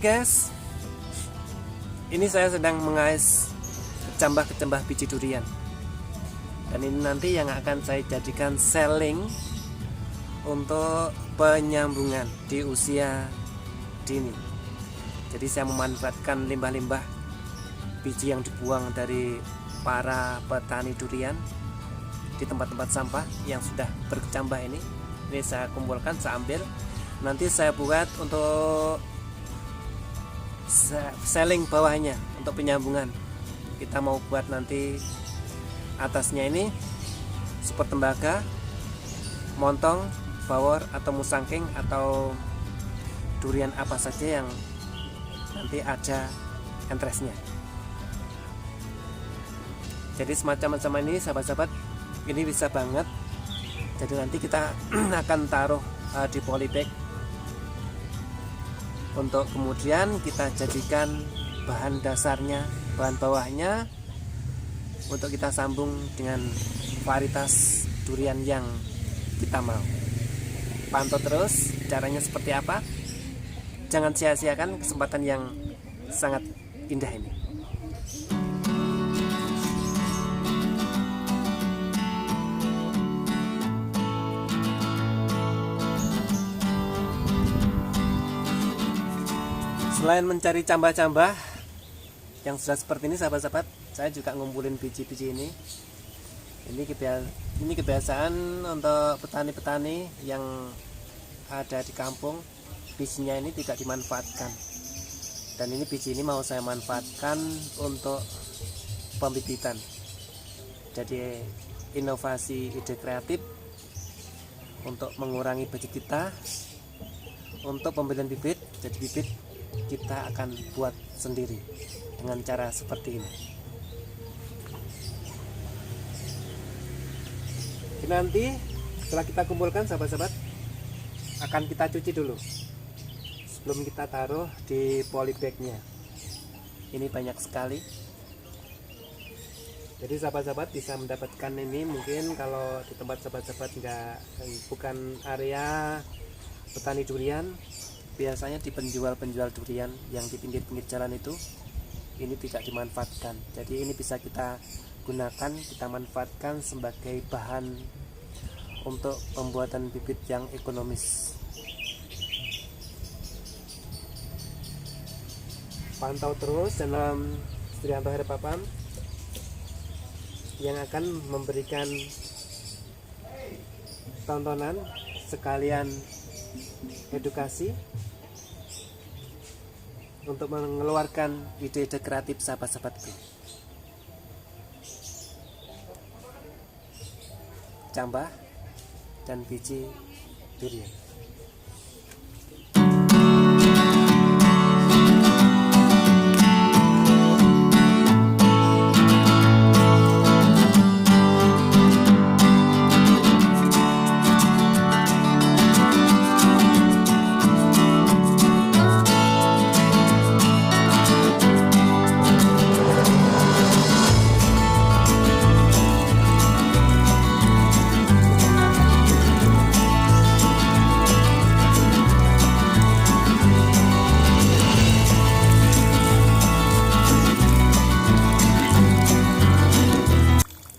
guys, ini saya sedang mengais kecambah-kecambah biji durian, dan ini nanti yang akan saya jadikan seling untuk penyambungan di usia dini. Jadi saya memanfaatkan limbah-limbah biji yang dibuang dari para petani durian di tempat-tempat sampah yang sudah berkecambah ini. Ini saya kumpulkan, saya ambil, nanti saya buat untuk seling bawahnya untuk penyambungan. Kita mau buat nanti atasnya ini super tembaga, montong, bawor atau musangking atau durian apa saja yang nanti ada entresnya. Jadi semacam ini sahabat-sahabat, ini bisa banget. Jadi nanti kita akan taruh di polybag untuk kemudian kita jadikan bahan dasarnya, bahan bawahnya untuk kita sambung dengan varietas durian yang kita mau. Pantau terus caranya seperti apa. Jangan sia-siakan kesempatan yang sangat indah ini. Selain mencari cambah-cambah yang sudah seperti ini sahabat-sahabat, saya juga ngumpulin biji-biji ini. Ini kebiasaan untuk petani-petani yang ada di kampung. Bijinya ini tidak dimanfaatkan, dan ini biji ini mau saya manfaatkan untuk pembibitan. Jadi inovasi ide kreatif untuk mengurangi budget kita untuk pembelian bibit. Jadi bibit kita akan buat sendiri dengan cara seperti ini. Ini nanti setelah kita kumpulkan sahabat-sahabat, akan kita cuci dulu sebelum kita taruh di polybagnya. Ini banyak sekali, jadi sahabat-sahabat bisa mendapatkan ini. Mungkin kalau di tempat sahabat-sahabat bukan area petani durian, biasanya di penjual-penjual durian yang di pinggir-pinggir jalan itu, ini tidak dimanfaatkan. Jadi ini bisa kita gunakan, kita manfaatkan sebagai bahan untuk pembuatan bibit yang ekonomis. Pantau terus dalam Supriyanto Herpapan yang akan memberikan tontonan sekalian edukasi untuk mengeluarkan ide-ide kreatif sahabat-sahabatku. Cambah dan biji durian.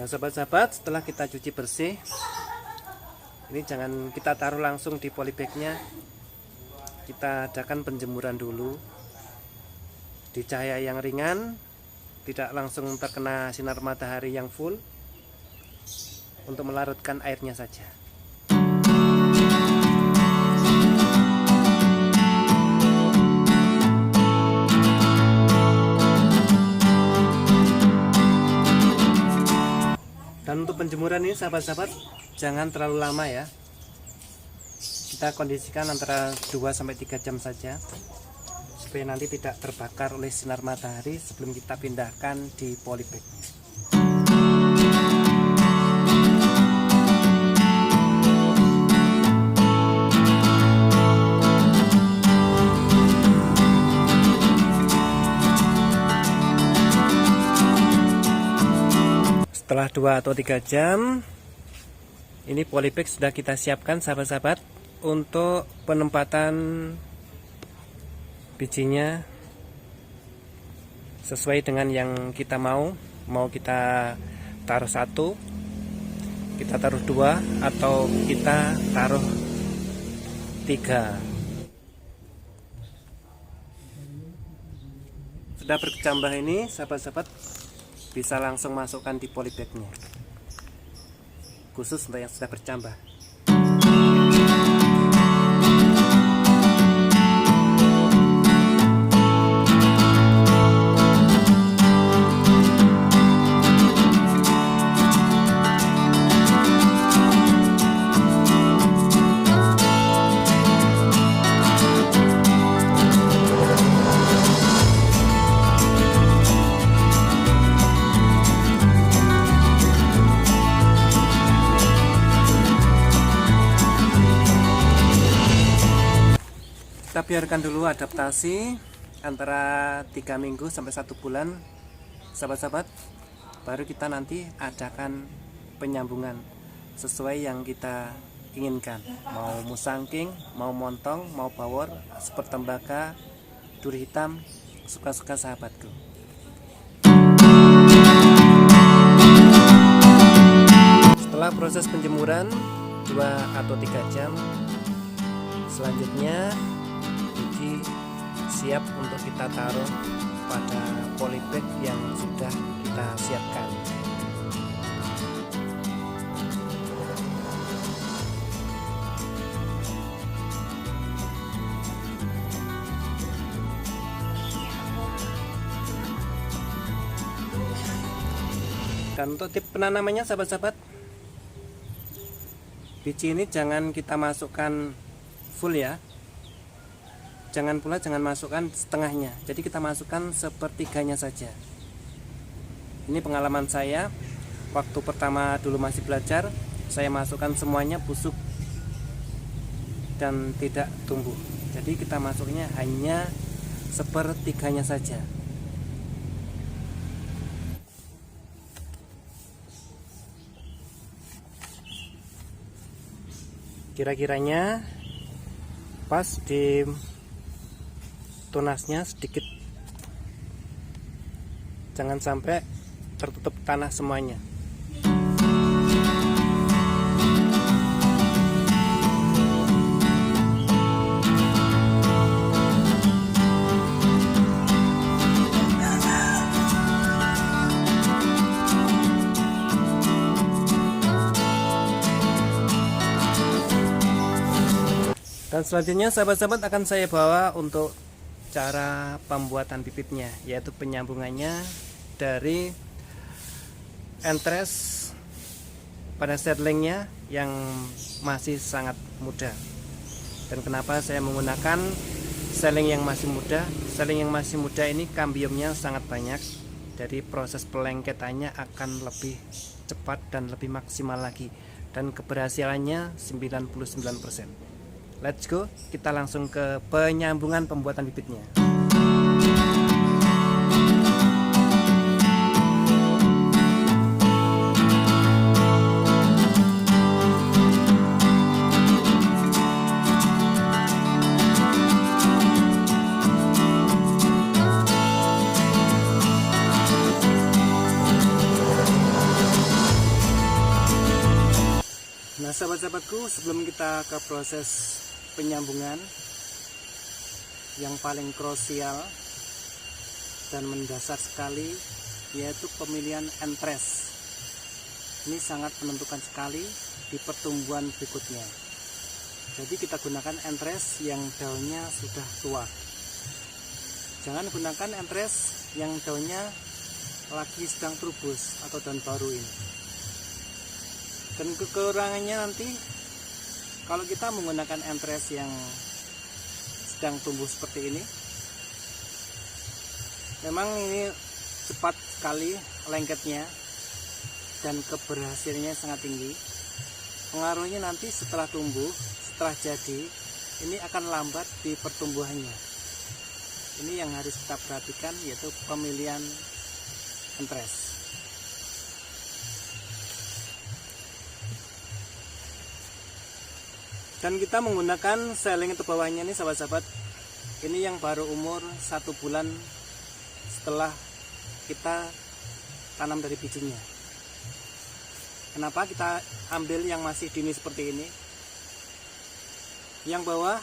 Nah sahabat-sahabat, setelah kita cuci bersih, ini jangan kita taruh langsung di polybagnya. Kita adakan penjemuran dulu di cahaya yang ringan, tidak langsung terkena sinar matahari yang full, untuk melarutkan airnya saja. Dan untuk penjemuran ini sahabat-sahabat, jangan terlalu lama ya. Kita kondisikan antara 2-3 jam saja, supaya nanti tidak terbakar oleh sinar matahari sebelum kita pindahkan di polybag. Setelah 2 atau 3 jam, ini polybag sudah kita siapkan sahabat-sahabat untuk penempatan bijinya sesuai dengan yang kita mau kita taruh 1, kita taruh 2, atau kita taruh 3. Sudah berkecambah ini, sahabat-sahabat bisa langsung masukkan di polybagnya, khusus untuk yang sudah bercambah. Kita biarkan dulu adaptasi antara 3 minggu sampai 1 bulan, sahabat-sahabat. Baru kita nanti adakan penyambungan sesuai yang kita inginkan. Mau musangking, mau montong, mau bawor, super tembaka, duri hitam, suka-suka sahabatku. Setelah proses penjemuran 2 atau 3 jam, selanjutnya biji siap untuk kita taruh pada polybag yang sudah kita siapkan. Dan untuk tip penanamannya, sahabat-sahabat, biji ini jangan kita masukkan full ya, jangan masukkan setengahnya, jadi kita masukkan sepertiganya saja. Ini pengalaman saya waktu pertama dulu masih belajar, saya masukkan semuanya busuk dan tidak tumbuh, jadi kita masuknya hanya sepertiganya saja. Kira-kiranya pas di tunasnya sedikit, jangan sampai tertutup tanah semuanya. Dan selanjutnya, sahabat-sahabat, akan saya bawa untuk cara pembuatan bibitnya, yaitu penyambungannya dari entres pada seedlingnya yang masih sangat muda. Dan kenapa saya menggunakan seedling yang masih muda? Seedling yang masih muda ini kambiumnya sangat banyak, jadi proses pelengketannya akan lebih cepat dan lebih maksimal lagi, dan keberhasilannya 99%. Let's go, kita langsung ke penyambungan pembuatan bibitnya. Nah, sahabat-sahabatku, sebelum kita ke proses penyambungan yang paling krusial dan mendasar sekali, yaitu pemilihan entres. Ini sangat menentukan sekali di pertumbuhan berikutnya. Jadi kita gunakan entres yang daunnya sudah tua, jangan gunakan entres yang daunnya lagi sedang trubus atau daun baru ini. Dan kekurangannya nanti, kalau kita menggunakan entres yang sedang tumbuh seperti ini, memang ini cepat sekali lengketnya dan keberhasilannya sangat tinggi. Pengaruhnya nanti setelah tumbuh, setelah jadi, ini akan lambat di pertumbuhannya. Ini yang harus kita perhatikan, yaitu pemilihan entres. Dan kita menggunakan seedling untuk bawahnya ini, sahabat-sahabat, Ini yang baru umur 1 bulan setelah kita tanam dari bijinya. Kenapa kita ambil yang masih dini seperti ini? Yang bawah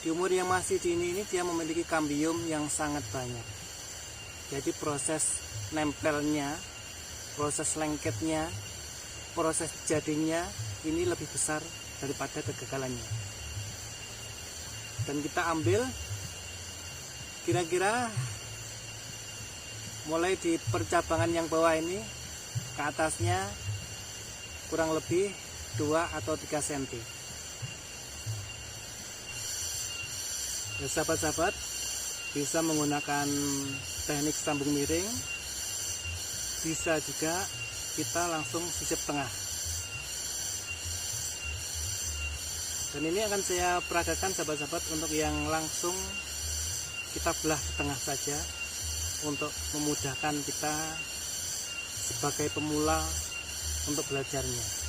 di umur yang masih dini ini dia memiliki kambium yang sangat banyak. Jadi proses nempelnya, proses lengketnya, proses jadinya ini lebih besar daripada kegagalannya. Dan kita ambil kira-kira mulai di percabangan yang bawah ini ke atasnya kurang lebih 2 atau 3 cm. Ya, sahabat-sahabat bisa menggunakan teknik sambung miring, bisa juga kita langsung sisip tengah. Dan ini akan saya peragakan sahabat-sahabat untuk yang langsung kita belah di tengah saja, untuk memudahkan kita sebagai pemula untuk belajarnya.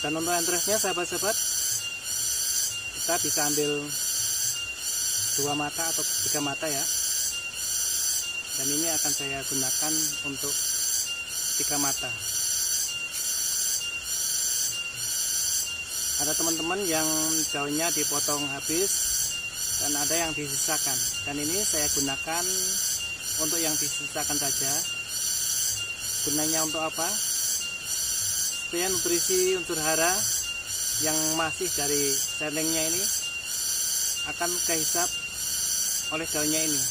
Dan untuk entresnya sahabat-sahabat, kita bisa ambil 2 mata atau 3 mata ya. Dan ini akan saya gunakan untuk 3 mata. Ada teman-teman yang daunnya dipotong habis dan ada yang disisakan. Dan ini saya gunakan untuk yang disisakan saja. Gunanya untuk apa? Supaya nutrisi unsur hara yang masih dari selengnya ini akan kehisap oleh daunnya ini.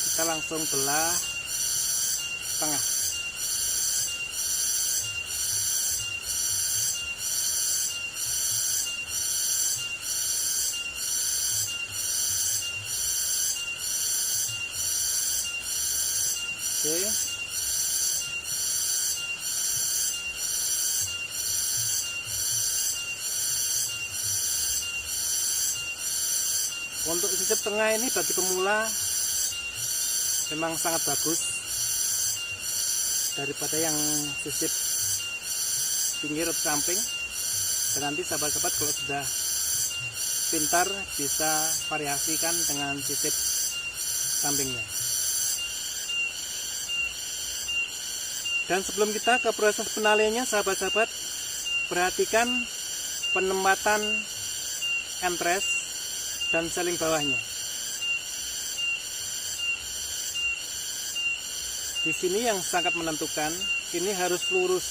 Kita langsung belah tengah. Oke. Untuk sisip tengah ini bagi pemula memang sangat bagus daripada yang sisip pinggir atau samping. Dan nanti sahabat-sahabat kalau sudah pintar bisa variasikan dengan sisip sampingnya. Dan sebelum kita ke proses penaliannya sahabat-sahabat, perhatikan penempatan entres dan seling bawahnya. Di sini yang sangat menentukan, ini harus lurus.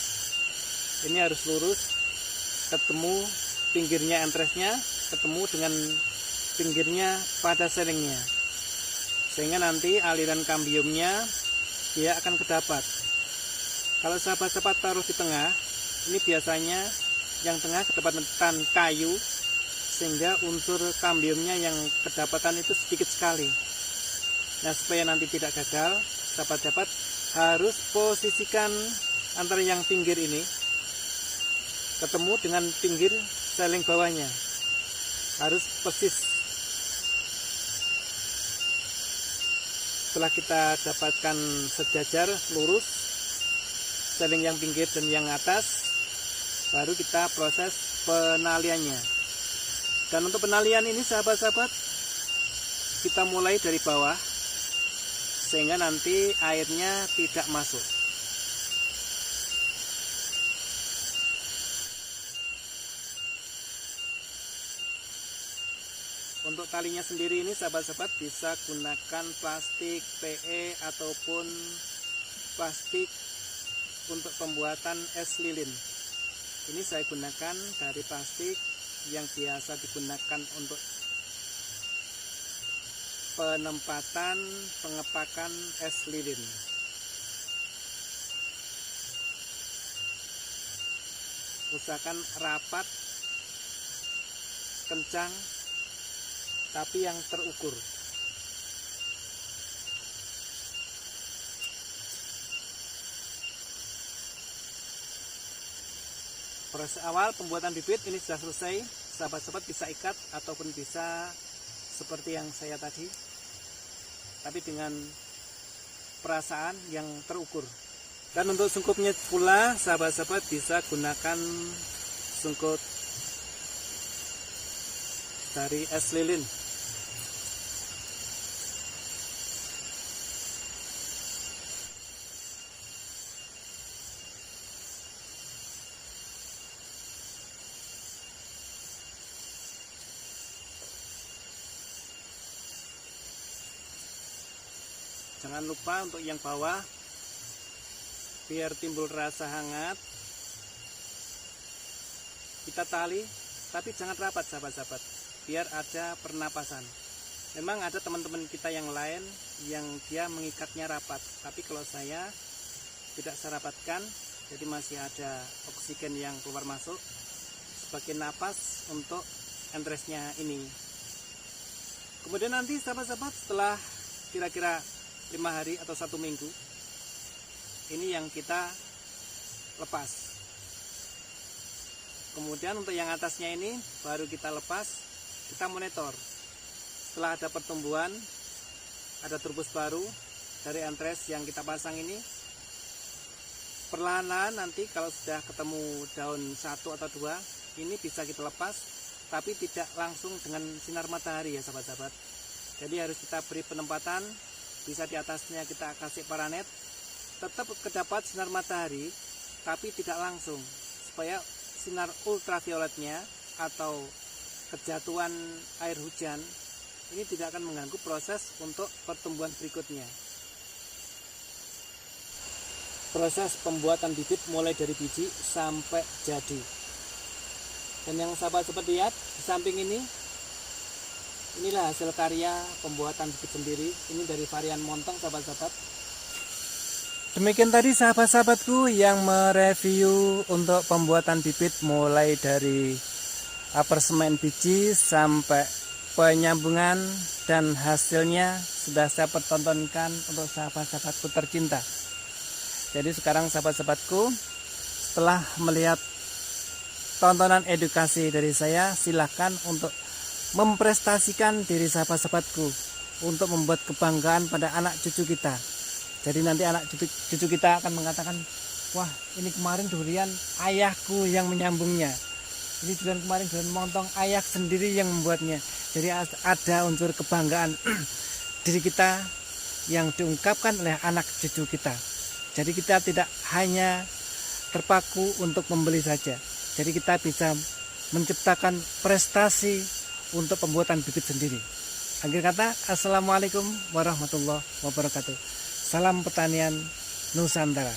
Ini harus lurus, ketemu pinggirnya entresnya, ketemu dengan pinggirnya pada selingnya. Sehingga nanti aliran kambiumnya dia akan kedapat. Kalau sahabat-sahabat taruh di tengah, ini biasanya yang tengah kedapatan kayu, sehingga unsur kambiumnya yang kedapatan itu sedikit sekali. Nah, supaya nanti tidak gagal, sahabat-sahabat harus posisikan antara yang pinggir ini ketemu dengan pinggir seling bawahnya. Harus persis. Setelah kita dapatkan sejajar, lurus, seling yang pinggir dan yang atas, baru kita proses penaliannya. Dan untuk penalian ini sahabat-sahabat, kita mulai dari bawah sehingga nanti airnya tidak masuk. Untuk talinya sendiri ini sahabat-sahabat bisa gunakan plastik PE ataupun plastik untuk pembuatan es lilin. Ini saya gunakan dari plastik yang biasa digunakan untuk penempatan pengepakan es lilin. Usahakan rapat, kencang, tapi yang terukur. Proses awal pembuatan bibit ini sudah selesai. Sahabat-sahabat bisa ikat ataupun bisa seperti yang saya tadi, tapi dengan perasaan yang terukur. Dan untuk sungkupnya pula, sahabat-sahabat bisa gunakan sungkup dari es lilin. Jangan lupa untuk yang bawah, biar timbul rasa hangat, kita tali, tapi jangan rapat sahabat-sahabat, biar ada pernapasan. Memang ada teman-teman kita yang lain yang dia mengikatnya rapat, tapi kalau saya tidak saya rapatkan, jadi masih ada oksigen yang keluar masuk sebagai napas untuk entresnya ini. Kemudian nanti sahabat-sahabat setelah kira-kira 5 hari atau 1 minggu, ini yang kita lepas. Kemudian untuk yang atasnya ini baru kita lepas, kita monitor. Setelah ada pertumbuhan, ada turbus baru dari entres yang kita pasang ini, perlahan nanti kalau sudah ketemu daun 1 atau 2, ini bisa kita lepas, tapi tidak langsung dengan sinar matahari ya sahabat-sahabat. Jadi harus kita beri penempatan. Bisa di atasnya kita kasih paranet, tetap kedapat sinar matahari, tapi tidak langsung, supaya sinar ultravioletnya atau kejatuhan air hujan ini tidak akan mengganggu proses untuk pertumbuhan berikutnya. Proses pembuatan bibit mulai dari biji sampai jadi. Dan yang sahabat-sahabat lihat di samping ini, inilah hasil karya pembuatan bibit sendiri. Ini dari varian montong sahabat-sahabat. Demikian tadi sahabat-sahabatku yang mereview untuk pembuatan bibit mulai dari aparsemen biji sampai penyambungan, dan hasilnya sudah saya pertontonkan untuk sahabat-sahabatku tercinta. Jadi sekarang sahabat-sahabatku, setelah melihat tontonan edukasi dari saya, silahkan untuk memprestasikan diri sahabat-sahabatku untuk membuat kebanggaan pada anak cucu kita. Jadi nanti anak cucu kita akan mengatakan, wah ini kemarin durian ayahku yang menyambungnya, ini durian kemarin durian montong ayah sendiri yang membuatnya. Jadi ada unsur kebanggaan diri kita yang diungkapkan oleh anak cucu kita. Jadi kita tidak hanya terpaku untuk membeli saja, jadi kita bisa menciptakan prestasi untuk pembuatan bibit sendiri. Akhir kata, assalamualaikum warahmatullahi wabarakatuh. Salam pertanian Nusantara.